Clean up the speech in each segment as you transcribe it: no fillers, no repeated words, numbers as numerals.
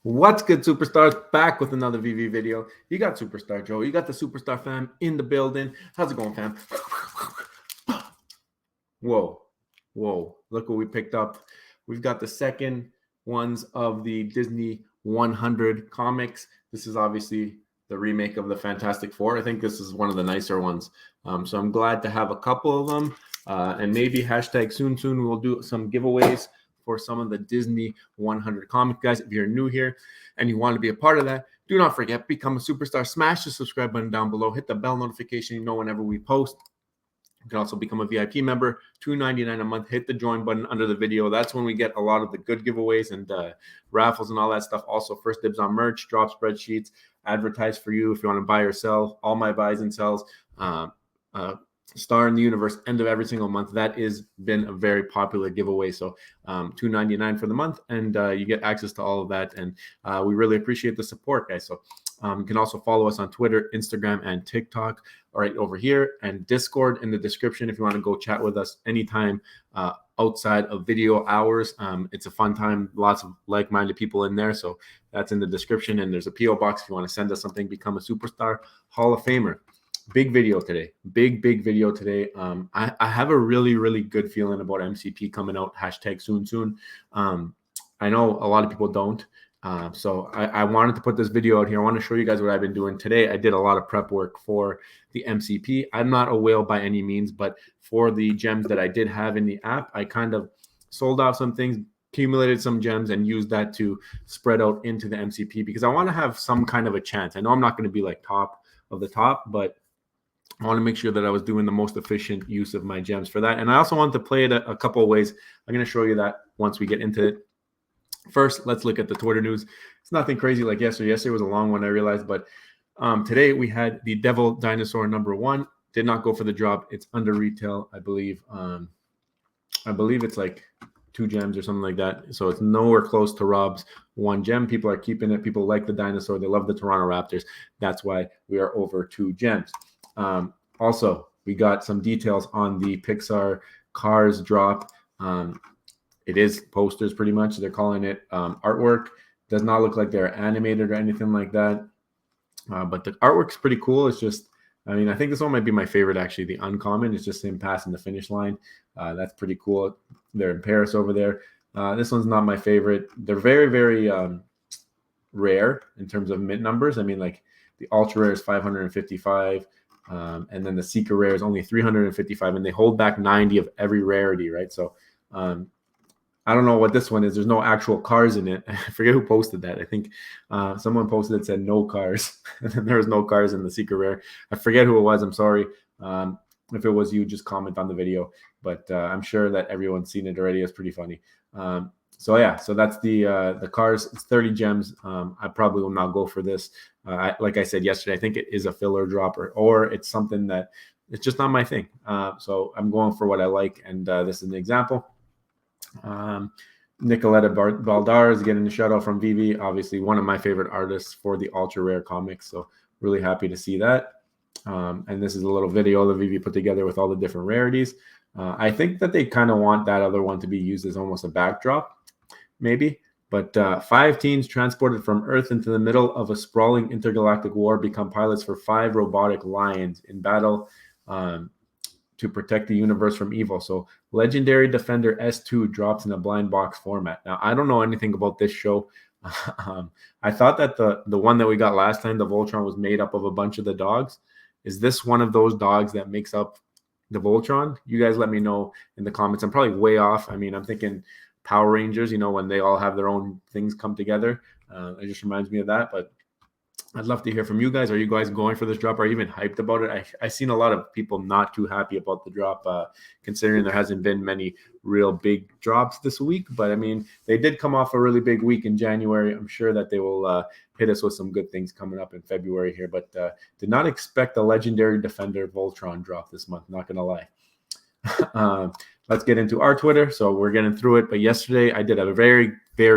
What's good, superstars? Back with another Vivi video. You got Superstar Joe. You got the Superstar fam in the building. How's it going, fam? Whoa. Look what we picked up. We've got the second ones of the Disney 100 comics. This is obviously the remake of the Fantastic Four. I think this is one of the nicer ones. So I'm glad to have a couple of them. And maybe hashtag soon we'll do some giveaways for some of the Disney 100 comic guys. If you're new here and you want to be a part of that, do not forget, become a superstar. Smash the subscribe button down below. Hit the bell notification, whenever we post. You can also become a VIP member, $2.99 a month. Hit the join button under the video. That's when we get a lot of the good giveaways and raffles and all that stuff. Also, first dibs on merch, drop spreadsheets, advertise for you if you want to buy or sell. All my buys and sells. Star in the Universe, end of every single month. That has been a very popular giveaway. So $2.99 for the month, and you get access to all of that. And we really appreciate the support, guys. So you can also follow us on Twitter, Instagram, and TikTok right over here, and Discord in the description if you want to go chat with us anytime outside of video hours. It's a fun time, lots of like-minded people in there. So that's in the description, and there's a PO box if you want to send us something. Become a superstar Hall of Famer. Big video today. Big video today. I have a really good feeling about MCP coming out. Hashtag soon. I know a lot of people don't. So I wanted to put this video out here. I want to show you guys what I've been doing today. I did a lot of prep work for the MCP. I'm not a whale by any means, but for the gems that I did have in the app, I kind of sold off some things, accumulated some gems, and used that to spread out into the MCP because I want to have some kind of a chance. I know I'm not going to be like top of the top, but I want to make sure that I was doing the most efficient use of my gems for that. And I also want to play it a couple of ways. I'm going to show you that once we get into it. First, let's look at the Twitter news. It's nothing crazy like yesterday. Yesterday was a long one, I realized. But today we had the Devil Dinosaur #1. Did not go for the drop. It's under retail, I believe. I believe it's like 2 gems or something like that. So it's nowhere close to Rob's 1 gem. People are keeping it. People like the dinosaur. They love the Toronto Raptors. That's why we are over 2 gems. Also, we got some details on the Pixar Cars drop. It is posters pretty much. They're calling it artwork. Does not look like they're animated or anything like that. But the artwork's pretty cool. It's just, I think this one might be my favorite, actually. The uncommon is just him passing the finish line. That's pretty cool. They're in Paris over there. This one's not my favorite. They're very rare in terms of mint numbers. Like the ultra rare is 555. And then the Seeker Rare is only 355, and they hold back 90 of every rarity, right? So I don't know what this one is. There's no actual cars in it. I forget who posted that. I think someone posted it, said no cars, and then there was no cars in the Seeker Rare. I forget who it was. I'm sorry. If it was you, just comment on the video. But I'm sure that everyone's seen it already. It's pretty funny. So that's the cars. It's 30 gems. I probably will not go for this. Like I said yesterday, I think it is a filler dropper, or it's something that it's just not my thing. So I'm going for what I like, and this is an example. Nicoletta Baldar is getting a shout out from Vivi, obviously one of my favorite artists for the ultra rare comics. So really happy to see that. And this is a little video that Vivi put together with all the different rarities. I think that they kind of want that other one to be used as almost a backdrop, maybe. But 5 teens transported from Earth into the middle of a sprawling intergalactic war become pilots for 5 robotic lions in battle to protect the universe from evil. So Legendary Defender S2 drops in a blind box format. Now, I don't know anything about this show. I thought that the one that we got last time, the Voltron, was made up of a bunch of the dogs. Is this one of those dogs that makes up the Voltron? You guys let me know in the comments. I'm probably way off. I'm thinking Power Rangers, when they all have their own things come together. It just reminds me of that. But I'd love to hear from you guys. Are you guys going for this drop? Are you even hyped about it? I've seen a lot of people not too happy about the drop, considering there hasn't been many real big drops this week. But they did come off a really big week in January. I'm sure that they will hit us with some good things coming up in February here. But did not expect a Legendary Defender Voltron drop this month, not going to lie. Let's get into our Twitter. So we're getting through it. But yesterday I did a very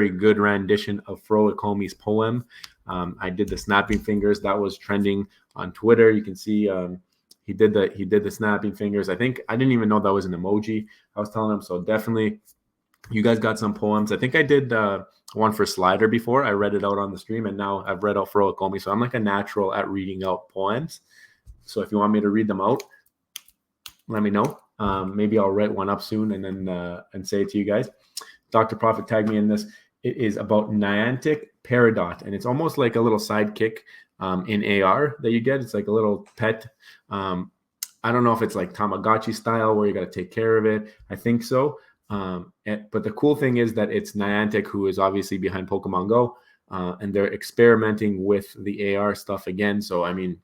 good rendition of Fro Ecomi's poem. I did the snapping fingers. That was trending on Twitter. You can see he did the snapping fingers. I think I didn't even know that was an emoji. I was telling him. So definitely, you guys got some poems. I think I did one for Slider before. I read it out on the stream, and now I've read out for Ecomi. So I'm like a natural at reading out poems. So if you want me to read them out, let me know. Maybe I'll write one up soon and then and say it to you guys. Dr. Prophet tagged me in this. It is about Niantic Peridot, and it's almost like a little sidekick in AR that you get. It's like a little pet. I don't know if it's like Tamagotchi style where you got to take care of it. I think so. But the cool thing is that it's Niantic, who is obviously behind Pokemon Go, and they're experimenting with the AR stuff again. So, I mean,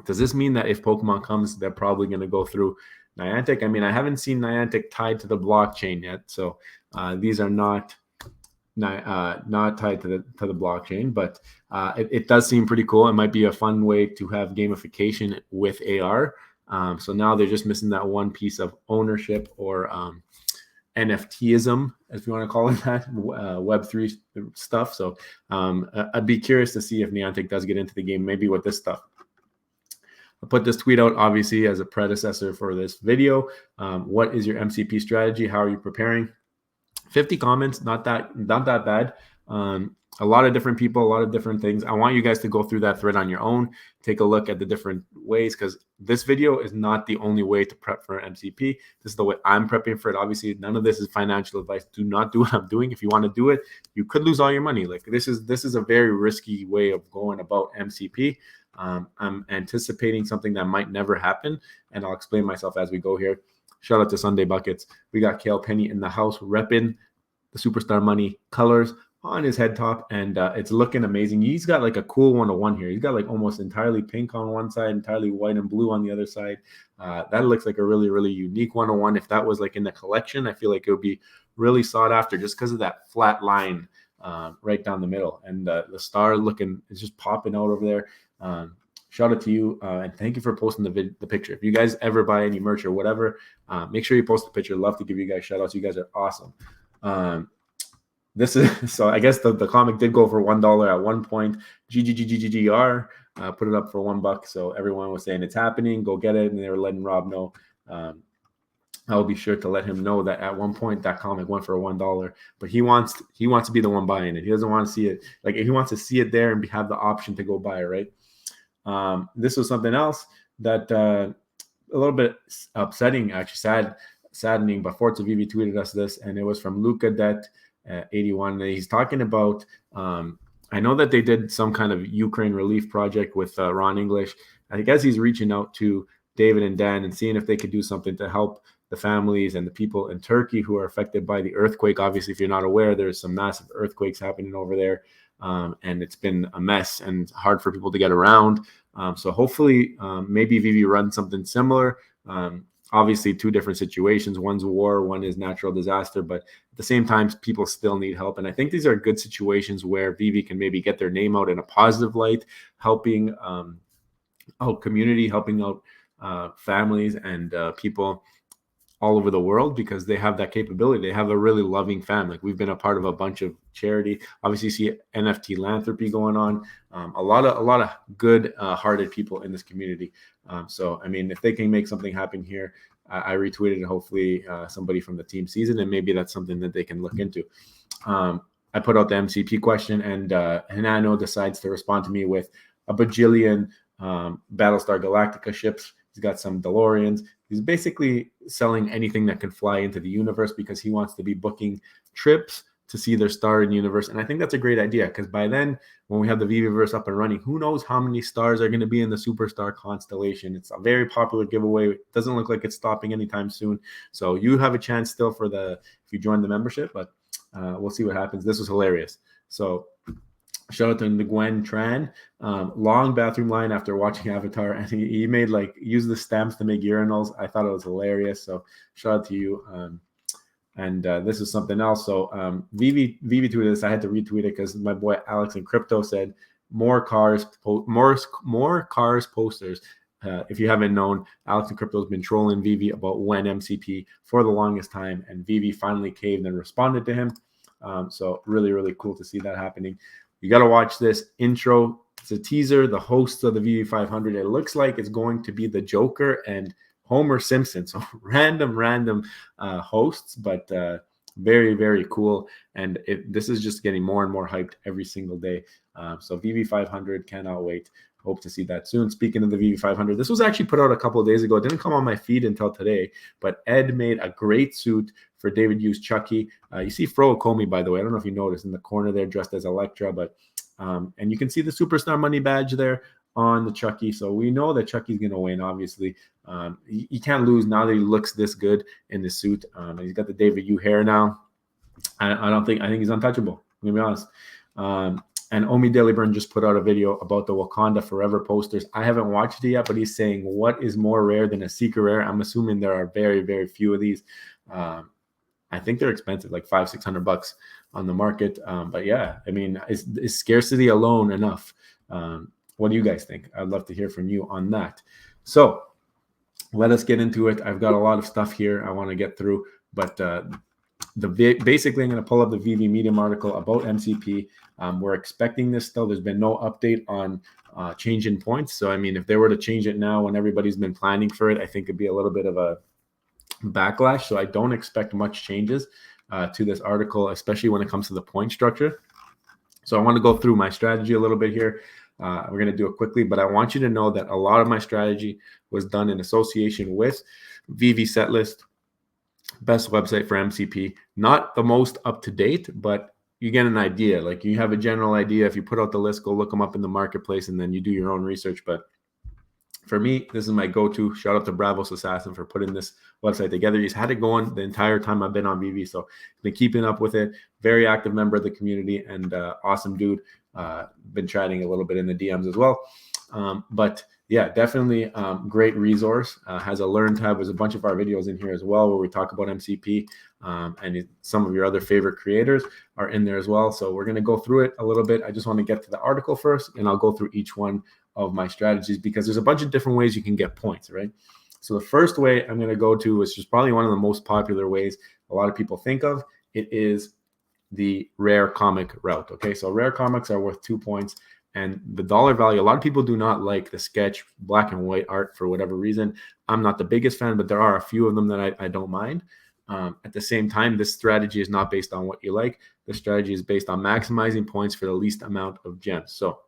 does this mean that if Pokemon comes, they're probably going to go through Niantic? I mean, I haven't seen Niantic tied to the blockchain yet, so these are not tied to the blockchain, but it does seem pretty cool. It might be a fun way to have gamification with AR. So now they're just missing that one piece of ownership or NFTism, if you want to call it that, Web3 stuff. So I'd be curious to see if Niantic does get into the game, maybe with this stuff. I'll put this tweet out, obviously, as a predecessor for this video. What is your MCP strategy? How are you preparing? 50 comments, not that bad. A lot of different people, a lot of different things. I want you guys to go through that thread on your own, take a look at the different ways, because this video is not the only way to prep for MCP. This is the way I'm prepping for it. Obviously, none of this is financial advice. Do not do what I'm doing. If you want to do it, you could lose all your money. Like this is a very risky way of going about MCP. I'm anticipating something that might never happen, and I'll explain myself as we go here. Shout out to Sunday Buckets. We got Kale Penny in the house repping the Superstar Money colors on his head top, and it's looking amazing. He's got like a cool 101 here. He's got like almost entirely pink on one side, entirely white and blue on the other side. That looks like a really, really unique 101. If that was like in the collection, I feel like it would be really sought after just because of that flat line right down the middle. And the star looking is just popping out over there. Shout out to you, and thank you for posting the picture. If you guys ever buy any merch or whatever, make sure you post the picture. Love to give you guys shout outs. You guys are awesome. This is so I guess the comic did go for $1 at one point. GGGGGR put it up for $1, so everyone was saying it's happening, go get it, and they were letting Rob know. I'll be sure to let him know that at one point that comic went for $1, but he wants to be the one buying it. He doesn't want to see it, like he wants to see it there and have the option to go buy it, right? This was something else that a little bit upsetting, actually saddening, but Forza Vivi tweeted us this, and it was from Luca Det 81. He's talking about I know that they did some kind of Ukraine relief project with Ron English. I guess he's reaching out to David and Dan and seeing if they could do something to help the families and the people in Turkey who are affected by the earthquake. Obviously, if you're not aware, there's some massive earthquakes happening over there, and it's been a mess and hard for people to get around. So hopefully maybe Vivi runs something similar. Obviously, two different situations. One's war, one is natural disaster, but at the same time, people still need help. And I think these are good situations where Vivi can maybe get their name out in a positive light, helping out community, helping out families and people all over the world, because they have that capability. They have a really loving family. Like, we've been a part of a bunch of charity. Obviously, you see NFT philanthropy going on. A lot of good hearted people in this community. So, I mean, if they can make something happen here, I retweeted it. Hopefully, somebody from the team sees it, and maybe that's something that they can look into. I put out the MCP question, and Hanano decides to respond to me with a bajillion Battlestar Galactica ships. He's got some DeLoreans. He's basically selling anything that can fly into the universe because he wants to be booking trips to see their star in the universe. And I think that's a great idea, because by then, when we have the Viviverse up and running, who knows how many stars are going to be in the superstar constellation. It's a very popular giveaway. It doesn't look like it's stopping anytime soon. So you have a chance still if you join the membership, but we'll see what happens. This was hilarious. So shout out to Nguyen Tran. Long bathroom line after watching Avatar, and he made use the stamps to make urinals. I thought it was hilarious. So shout out to you. And this is something else. So Vivi tweeted this. I had to retweet it because my boy Alex in Crypto said more cars posters. If you haven't known, Alex in Crypto has been trolling Vivi about when MCP for the longest time, and Vivi finally caved and responded to him. So really, really cool to see that happening. You got to watch this intro. It's a teaser. The hosts of the Vivi 500. It looks like it's going to be the Joker and Homer Simpson. So random hosts, but very, very cool. And this is just getting more and more hyped every single day. So Vivi 500, cannot wait. Hope to see that soon. Speaking of the Vivi 500, this was actually put out a couple of days ago. It didn't come on my feed until today, but Ed made a great suit for David Hughes Chucky. You see Fro Ecomi, by the way. I don't know if you noticed in the corner there, dressed as Elektra, but and you can see the Superstar Money badge there on the Chucky. So we know that Chucky's going to win, obviously. He can't lose now that he looks this good in the suit. He's got the David Hughes hair now. I think he's untouchable. I'm going to be honest. And Omi Deliburn just put out a video about the Wakanda Forever posters. I haven't watched it yet, but he's saying, what is more rare than a secret rare? I'm assuming there are very, very few of these. I think they're expensive, like $500-600 on the market. But yeah, I mean, is scarcity alone enough? What do you guys think? I'd love to hear from you on that. So let us get into it. I've got a lot of stuff here I want to get through, but basically I'm going to pull up the Vivi Medium article about MCP. We're expecting this still. There's been no update on change in points. So, I mean, if they were to change it now when everybody's been planning for it, I think it'd be a little bit of a backlash. So I don't expect much changes to this article, especially when it comes to the point structure. So I want to go through my strategy a little bit here. We're going to do it quickly, but I want you to know that a lot of my strategy was done in association with Vivi Setlist, best website for MCP. Not the most up to date, but you get an idea. Like, you have a general idea. If you put out the list, go look them up in the marketplace, and then you do your own research. But for me, this is my go-to. Shout out to Bravos Assassin for putting this website together. He's had it going the entire time I've been on Vivi, so been keeping up with it. Very active member of the community, and awesome dude. Been chatting a little bit in the DMs as well. But yeah, definitely great resource. Has a learn tab. There's a bunch of our videos in here as well where we talk about MCP, and some of your other favorite creators are in there as well. So we're going to go through it a little bit. I just want to get to the article first, and I'll go through each one of my strategies because there's a bunch of different ways you can get points, right? So the first way I'm going to go to is just probably one of the most popular ways a lot of people think of. It is the rare comic route. Okay, so rare comics are worth 2 points, and the dollar value, a lot of people do not like the sketch black and white art for whatever reason. I'm not the biggest fan, but there are a few of them that I don't mind. At the same time, this strategy is not based on what you like. The strategy is based on maximizing points for the least amount of gems. So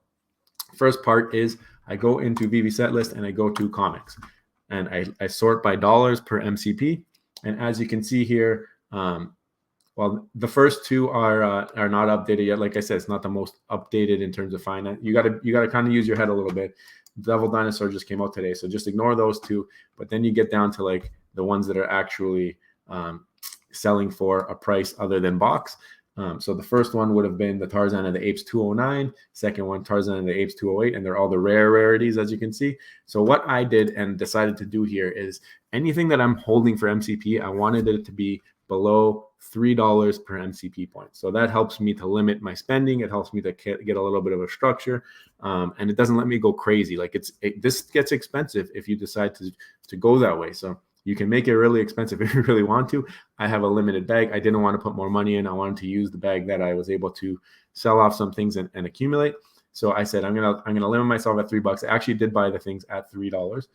first part is I go into Vivi Setlist and I go to comics, and I sort by dollars per MCP. And as you can see here, well, the first two are not updated yet. Like I said, it's not the most updated in terms of finance. You gotta kind of use your head a little bit. Devil Dinosaur just came out today, so just ignore those two. But then you get down to like the ones that are actually selling for a price other than box. So the first one would have been the Tarzan and the Apes 209. Second one, Tarzan and the Apes 208, and they're all the rare rarities, as you can see. So what I did and decided to do here is anything that I'm holding for MCP, I wanted it to be below $3 per MCP point. So that helps me to limit my spending. It helps me to get a little bit of a structure, and it doesn't let me go crazy. Like this gets expensive if you decide to go that way. So you can make it really expensive if you really want to. I have a limited bag. I didn't want to put more money in. I wanted to use the bag that I was able to sell off some things and accumulate. So I said, I'm gonna limit myself at $3. I actually did buy the things at $3.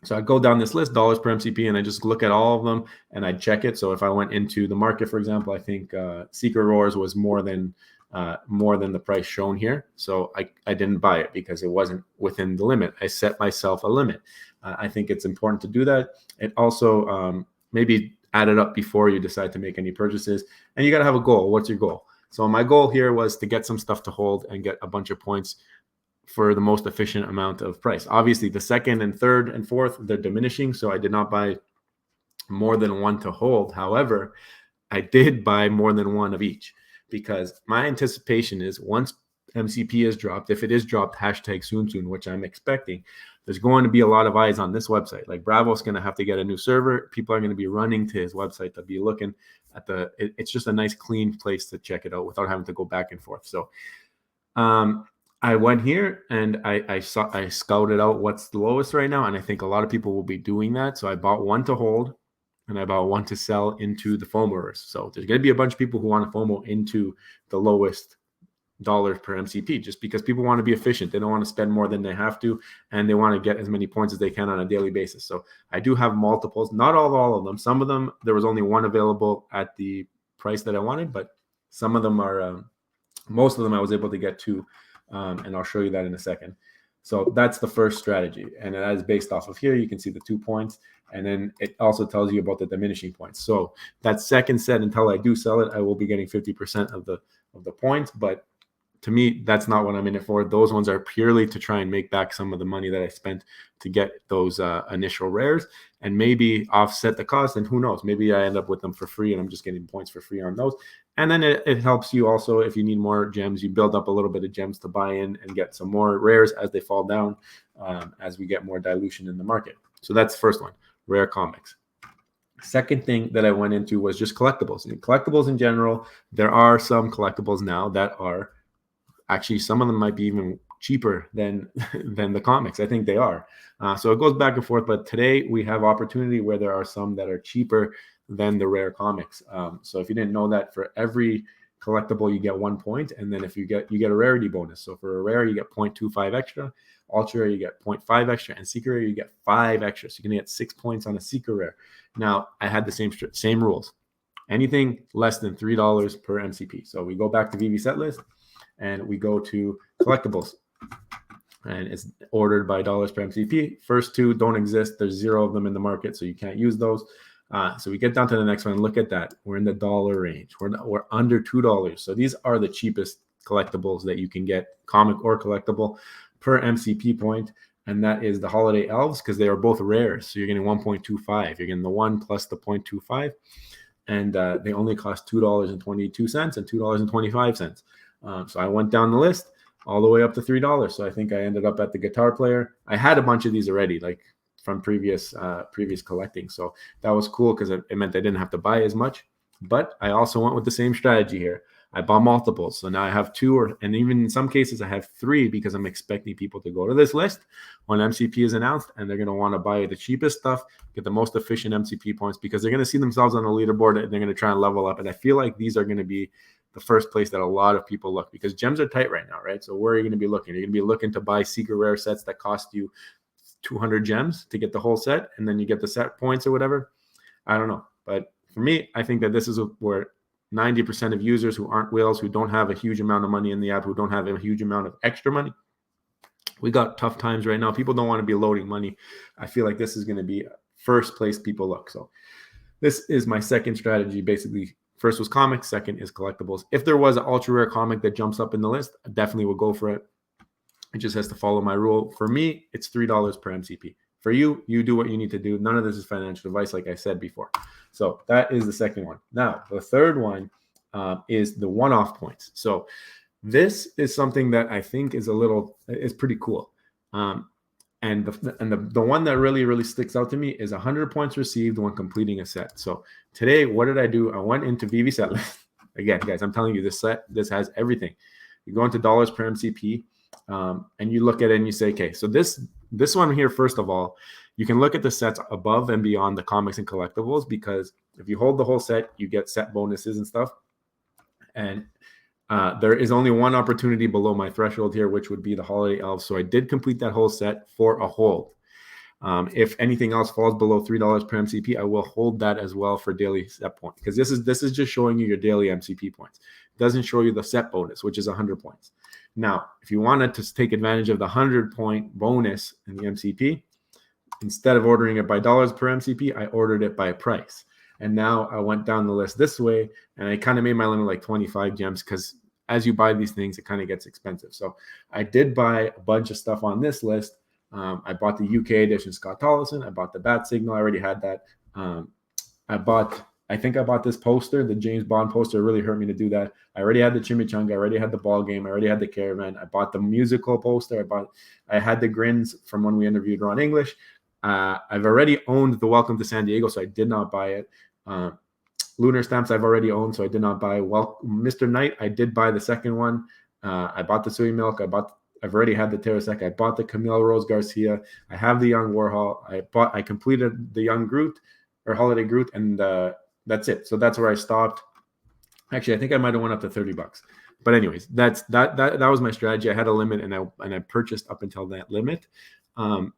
So I go down this list, dollars per MCP, and I just look at all of them and I check it. So if I went into the market, for example, I think Secret Roars was more than the price shown here. So I didn't buy it because it wasn't within the limit. I set myself a limit. I think it's important to do that. It also maybe add it up before you decide to make any purchases. And you got to have a goal. What's your goal? So my goal here was to get some stuff to hold and get a bunch of points for the most efficient amount of price. Obviously, the second and third and fourth, they're diminishing. So I did not buy more than one to hold. However, I did buy more than one of each because my anticipation is once MCP is dropped, if it is dropped, hashtag soonsoon, which I'm expecting, there's going to be a lot of eyes on this website. Like Bravo's going to have to get a new server. People are going to be running to his website to be looking at it's just a nice clean place to check it out without having to go back and forth. So I went here and I scouted out what's the lowest right now. And I think a lot of people will be doing that. So I bought one to hold and I bought one to sell into the FOMOers. So there's going to be a bunch of people who want to FOMO into the lowest per MCP, just because people want to be efficient. They don't want to spend more than they have to, and they want to get as many points as they can on a daily basis. So I do have multiples, not all of them. Some of them, there was only one available at the price that I wanted, but some of them are, most of them I was able to get to, and I'll show you that in a second. So that's the first strategy, and that is based off of here. You can see the 2 points, and then it also tells you about the diminishing points. So that second set, until I do sell it, I will be getting 50% of the points, but to me, that's not what I'm in it for. Those ones are purely to try and make back some of the money that I spent to get those initial rares, and maybe offset the cost. And who knows, maybe I end up with them for free and I'm just getting points for free on those. And then it helps you also, if you need more gems, you build up a little bit of gems to buy in and get some more rares as they fall down, as we get more dilution in the market. So that's the first one, rare comics. Second thing that I went into was just collectibles. And collectibles in general, there are some collectibles now that are actually, some of them might be even cheaper than the comics. I think they are. So it goes back and forth. But today we have opportunity where there are some that are cheaper than the rare comics. So if you didn't know that, for every collectible you get 1 point, and then if you get a rarity bonus. So for a rare you get 0.25 extra, ultra rare you get 0.5 extra, and secret rare you get 5 extra. So you can get 6 points on a secret rare. Now I had the same rules. Anything less than $3 per MCP. So we go back to Vivi set list, and we go to collectibles, and it's ordered by dollars per MCP. First two don't exist. There's 0 of them in the market, so you can't use those. So we get down to the next one. Look at that. We're in the dollar range. We're under $2. So these are the cheapest collectibles that you can get, comic or collectible, per MCP point. And that is the Holiday Elves, because they are both rares. So you're getting 1.25. You're getting the 1 plus the 0.25. And they only cost $2.22 and $2.25. So I went down the list all the way up to $3. So I think I ended up at the guitar player. I had a bunch of these already, like from previous collecting. So that was cool, because it meant I didn't have to buy as much. But I also went with the same strategy here. I bought multiples. So now I have 2, and even in some cases I have 3, because I'm expecting people to go to this list when MCP is announced, and they're going to want to buy the cheapest stuff, get the most efficient MCP points, because they're going to see themselves on the leaderboard and they're going to try and level up. And I feel like these are going to be the first place that a lot of people look, because gems are tight right now, right? So where are you going to be looking? You're going to be looking to buy secret rare sets that cost you 200 gems to get the whole set, and then you get the set points or whatever. I don't know. But for me, I think that this is where 90% of users who aren't whales, who don't have a huge amount of money in the app, who don't have a huge amount of extra money, we got tough times right now. People don't want to be loading money. I feel like this is going to be first place people look. So this is my second strategy. Basically, first was comics, second is collectibles. If there was an ultra rare comic that jumps up in the list, I definitely would go for it. It just has to follow my rule. For me, it's $3 per MCP. For you, you do what you need to do. None of this is financial advice, like I said before. So that is the second one. Now, the third one is the one-off points. So this is something that I think is pretty cool. And the one that really sticks out to me is 100 points received when completing a set. So today, what did I do? I went into Vivi set list. Again, guys, I'm telling you, this has everything. You go into dollars per MCP, and you look at it and you say, okay, so this one here, first of all, you can look at the sets above and beyond the comics and collectibles, because if you hold the whole set, you get set bonuses and stuff. And there is only one opportunity below my threshold here, which would be the Holiday Elves. So I did complete that whole set for a hold. If anything else falls below $3 per MCP, I will hold that as well for daily set point, because this is just showing you your daily MCP points. It doesn't show you the set bonus, which is 100 points. Now, if you wanted to take advantage of the 100-point bonus in the MCP, instead of ordering it by dollars per MCP, I ordered it by price. And now I went down the list this way, and I kind of made my limit like 25 gems, because as you buy these things, it kind of gets expensive. So I did buy a bunch of stuff on this list. I bought the UK edition Scott Tollison. I bought the Bat Signal. I already had that. I think I bought this poster, the James Bond poster. It really hurt me to do that. I already had the Chimichanga. I already had the ball game. I already had the Caravan. I bought the musical poster. I had the grins from when we interviewed Ron English. I've already owned the Welcome to San Diego, so I did not buy it. Lunar Stamps I've already owned, so I did not buy. Well, Mr. Knight, I did buy the second one. I bought the Sui Milk. I've already had the Terrasek. I bought the Camille Rose Garcia. I have the Young Warhol. I completed the Young Groot or Holiday Groot, and that's it. So that's where I stopped. Actually, I think I might have went up to $30. But anyways, that was my strategy. I had a limit, and I purchased up until that limit,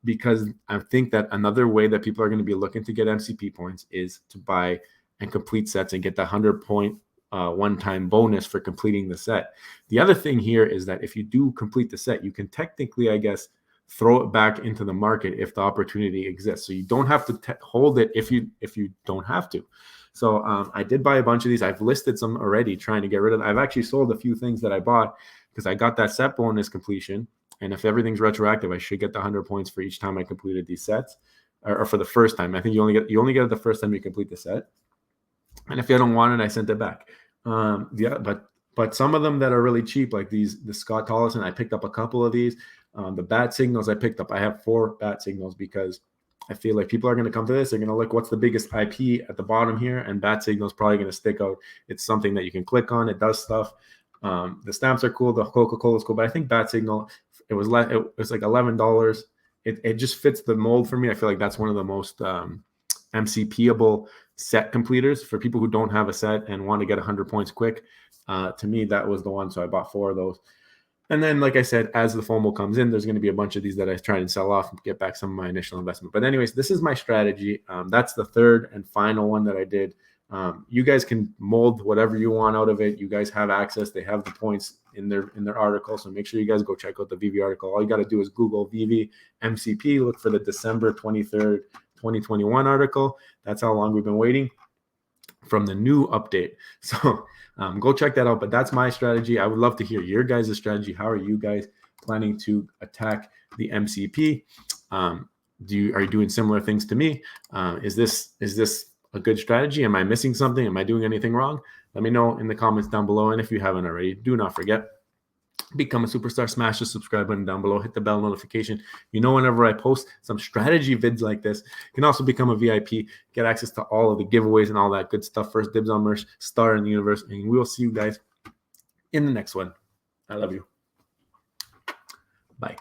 because I think that another way that people are going to be looking to get MCP points is to buy and complete sets and get the 100-point one-time bonus for completing the set. The other thing here is that if you do complete the set, you can technically, I guess, throw it back into the market if the opportunity exists. So you don't have to hold it if you don't have to. So I did buy a bunch of these. I've listed some already, trying to get rid of them. I've actually sold a few things that I bought because I got that set bonus completion. And if everything's retroactive, I should get the 100 points for each time I completed these sets, or for the first time. I think you only get it the first time you complete the set. And if you don't want it, I sent it back. Yeah, but some of them that are really cheap, like the Scott Tollison, I picked up a couple of these. The bat signals I picked up. I have 4 bat signals because I feel like people are going to come to this. They're going to look, what's the biggest IP at the bottom here? And bat signal is probably going to stick out. It's something that you can click on. It does stuff. The stamps are cool. The Coca-Cola is cool. But I think bat signal, it was like $11. It just fits the mold for me. I feel like that's one of the most MCP-able set completers for people who don't have a set and want to get 100 points quick. To me, that was the one. So I bought 4 of those. And then, like I said, as the FOMO comes in, there's going to be a bunch of these that I try and sell off and get back some of my initial investment. But anyways, this is my strategy. That's the third and final one that I did. You guys can mold whatever you want out of it. You guys have access. They have the points in their article. So make sure you guys go check out the Vivi article. All you got to do is Google Vivi MCP. Look for the December 23rd, 2021 article. That's how long we've been waiting from the new update. So go check that out. But that's my strategy. I would love to hear your guys' strategy. How are you guys planning to attack the MCP? Are you doing similar things to me? Is this a good strategy? Am I missing something? Am I doing anything wrong? Let me know in the comments down below. And if you haven't already, do not forget, become a superstar. Smash the subscribe button down below. Hit the bell notification. You know, whenever I post some strategy vids like this, you can also become a VIP, get access to all of the giveaways and all that good stuff. First dibs on merch, star in the universe. And we will see you guys in the next one. I love you. Bye.